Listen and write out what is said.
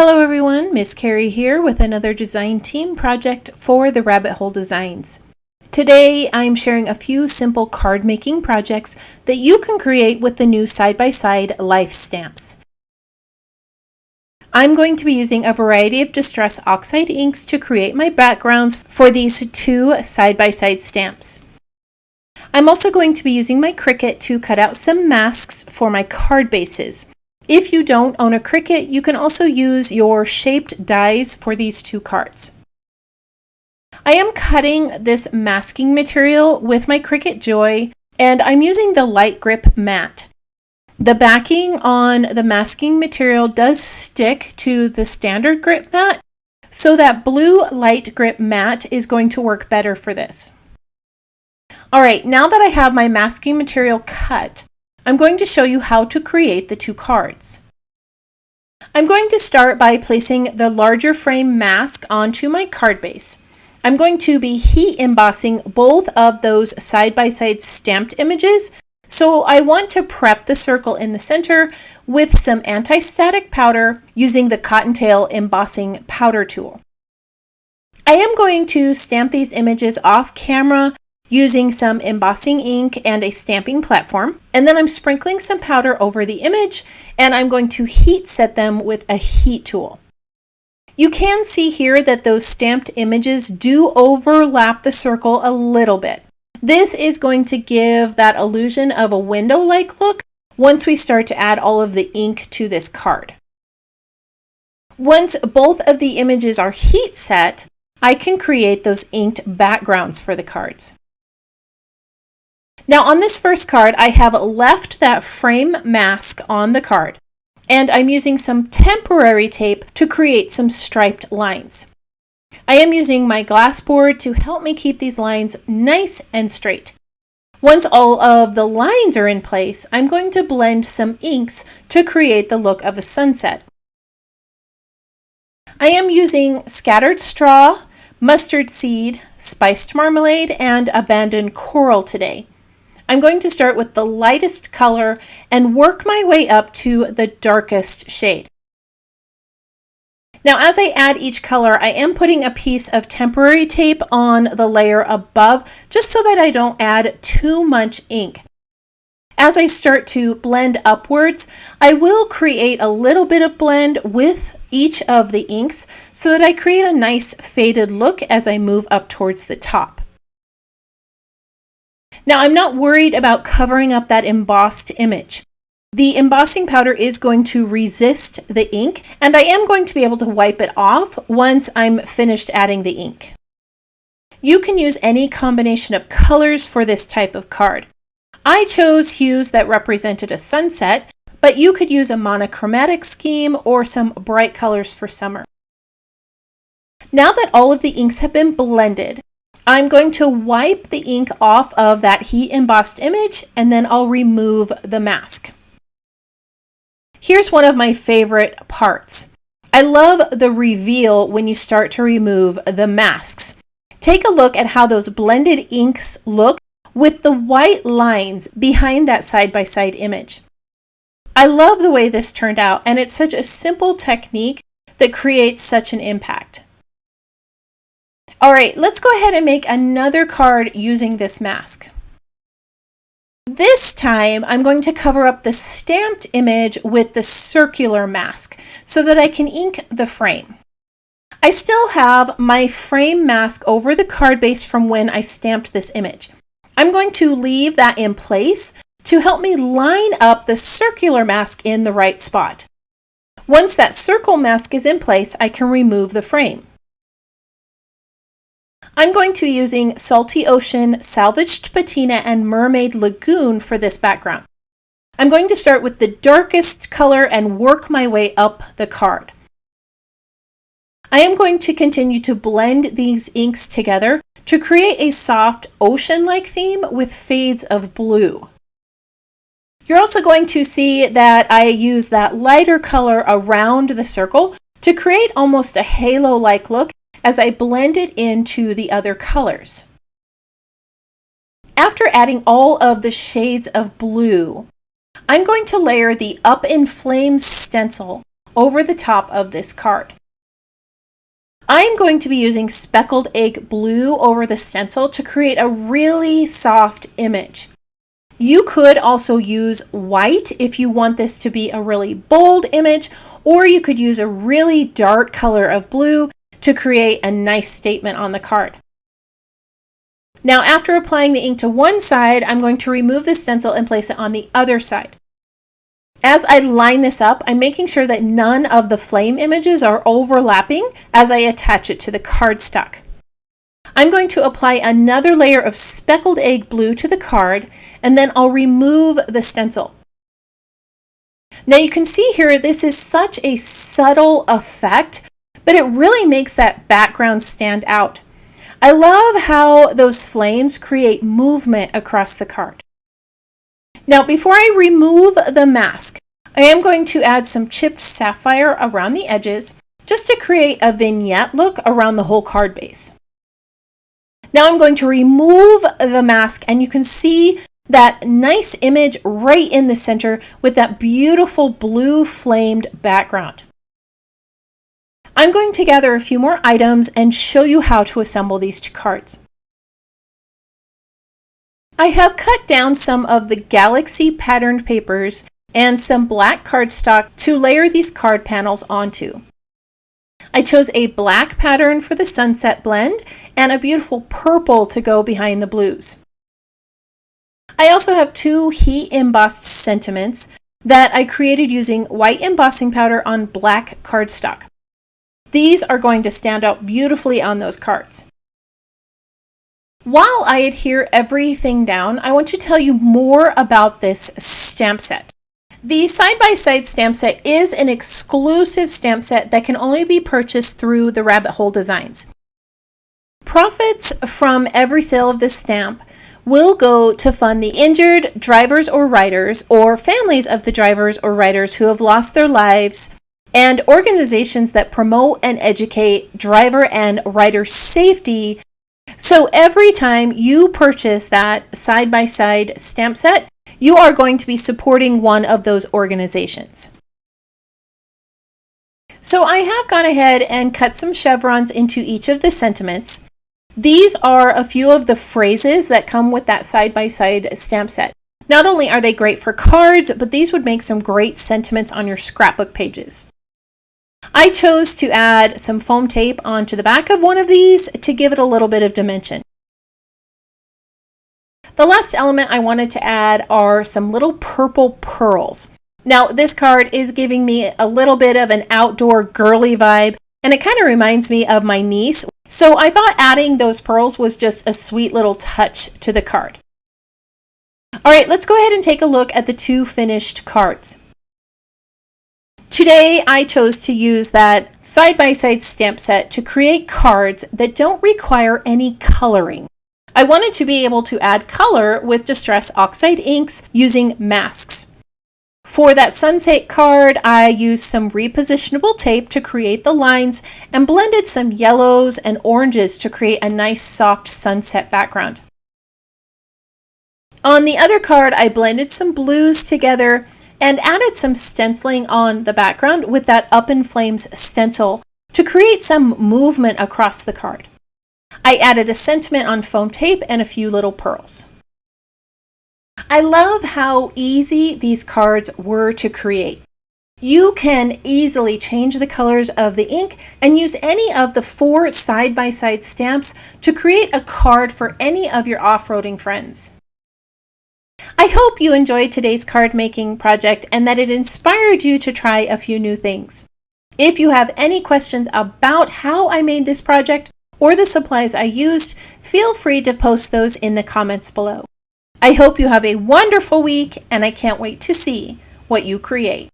Hello everyone, Miss Carrie here with another design team project for the Rabbit Hole Designs. Today I'm sharing a few simple card making projects that you can create with the new side-by-side life stamps. I'm going to be using a variety of Distress Oxide inks to create my backgrounds for these two side-by-side stamps. I'm also going to be using my Cricut to cut out some masks for my card bases. If you don't own a Cricut, you can also use your shaped dies for these two cards. I am cutting this masking material with my Cricut Joy, and I'm using the light grip mat. The backing on the masking material does stick to the standard grip mat, so that blue light grip mat is going to work better for this. Alright, now that I have my masking material cut, I'm going to show you how to create the two cards. I'm going to start by placing the larger frame mask onto my card base. I'm going to be heat embossing both of those side-by-side stamped images, so I want to prep the circle in the center with some anti-static powder using the Cottontail embossing powder tool. I am going to stamp these images off camera using some embossing ink and a stamping platform, and then I'm sprinkling some powder over the image, and I'm going to heat set them with a heat tool. You can see here that those stamped images do overlap the circle a little bit. This is going to give that illusion of a window-like look once we start to add all of the ink to this card. Once both of the images are heat set, I can create those inked backgrounds for the cards. Now on this first card, I have left that frame mask on the card, and I'm using some temporary tape to create some striped lines. I am using my glass board to help me keep these lines nice and straight. Once all of the lines are in place, I'm going to blend some inks to create the look of a sunset. I am using scattered straw, mustard seed, spiced marmalade, and abandoned coral today. I'm going to start with the lightest color and work my way up to the darkest shade. Now, as I add each color, I am putting a piece of temporary tape on the layer above, just so that I don't add too much ink. As I start to blend upwards, I will create a little bit of blend with each of the inks so that I create a nice faded look as I move up towards the top. Now, I'm not worried about covering up that embossed image. The embossing powder is going to resist the ink, and I am going to be able to wipe it off once I'm finished adding the ink. You can use any combination of colors for this type of card. I chose hues that represented a sunset, but you could use a monochromatic scheme or some bright colors for summer. Now that all of the inks have been blended, I'm going to wipe the ink off of that heat embossed image, and then I'll remove the mask. Here's one of my favorite parts. I love the reveal when you start to remove the masks. Take a look at how those blended inks look with the white lines behind that side-by-side image. I love the way this turned out, and it's such a simple technique that creates such an impact. All right, let's go ahead and make another card using this mask. This time, I'm going to cover up the stamped image with the circular mask so that I can ink the frame. I still have my frame mask over the card base from when I stamped this image. I'm going to leave that in place to help me line up the circular mask in the right spot. Once that circle mask is in place, I can remove the frame. I'm going to be using Salty Ocean, Salvaged Patina, and Mermaid Lagoon for this background. I'm going to start with the darkest color and work my way up the card. I am going to continue to blend these inks together to create a soft ocean-like theme with fades of blue. You're also going to see that I use that lighter color around the circle to create almost a halo-like look as I blend it into the other colors. After adding all of the shades of blue, I'm going to layer the Up In Flames Stencil over the top of this card. I'm going to be using speckled egg blue over the stencil to create a really soft image. You could also use white if you want this to be a really bold image, or you could use a really dark color of blue to create a nice statement on the card. Now, after applying the ink to one side, I'm going to remove the stencil and place it on the other side. As I line this up, I'm making sure that none of the flame images are overlapping as I attach it to the cardstock. I'm going to apply another layer of speckled egg blue to the card, and then I'll remove the stencil. Now you can see here, this is such a subtle effect, but it really makes that background stand out. I love how those flames create movement across the card. Now, before I remove the mask, I am going to add some chipped sapphire around the edges just to create a vignette look around the whole card base. Now I'm going to remove the mask, and you can see that nice image right in the center with that beautiful blue flamed background. I'm going to gather a few more items and show you how to assemble these two cards. I have cut down some of the Galaxy patterned papers and some black cardstock to layer these card panels onto. I chose a black pattern for the sunset blend and a beautiful purple to go behind the blues. I also have two heat embossed sentiments that I created using white embossing powder on black cardstock. These are going to stand out beautifully on those cards. While I adhere everything down, I want to tell you more about this stamp set. The side-by-side stamp set is an exclusive stamp set that can only be purchased through the Rabbit Hole Designs. Profits from every sale of this stamp will go to fund the injured drivers or riders, or families of the drivers or riders who have lost their lives, and organizations that promote and educate driver and rider safety. So every time you purchase that side-by-side stamp set, you are going to be supporting one of those organizations. So I have gone ahead and cut some chevrons into each of the sentiments. These are a few of the phrases that come with that side-by-side stamp set. Not only are they great for cards, but these would make some great sentiments on your scrapbook pages. I chose to add some foam tape onto the back of one of these to give it a little bit of dimension. The last element I wanted to add are some little purple pearls. Now, this card is giving me a little bit of an outdoor girly vibe, and it kind of reminds me of my niece. So I thought adding those pearls was just a sweet little touch to the card. All right, let's go ahead and take a look at the two finished cards. Today, I chose to use that side-by-side stamp set to create cards that don't require any coloring. I wanted to be able to add color with Distress Oxide Inks using masks. For that sunset card, I used some repositionable tape to create the lines and blended some yellows and oranges to create a nice soft sunset background. On the other card, I blended some blues together and added some stenciling on the background with that Up In Flames Stencil to create some movement across the card. I added a sentiment on foam tape and a few little pearls. I love how easy these cards were to create. You can easily change the colors of the ink and use any of the 4 side-by-side stamps to create a card for any of your off-roading friends. I hope you enjoyed today's card making project and that it inspired you to try a few new things. If you have any questions about how I made this project or the supplies I used, feel free to post those in the comments below. I hope you have a wonderful week, and I can't wait to see what you create.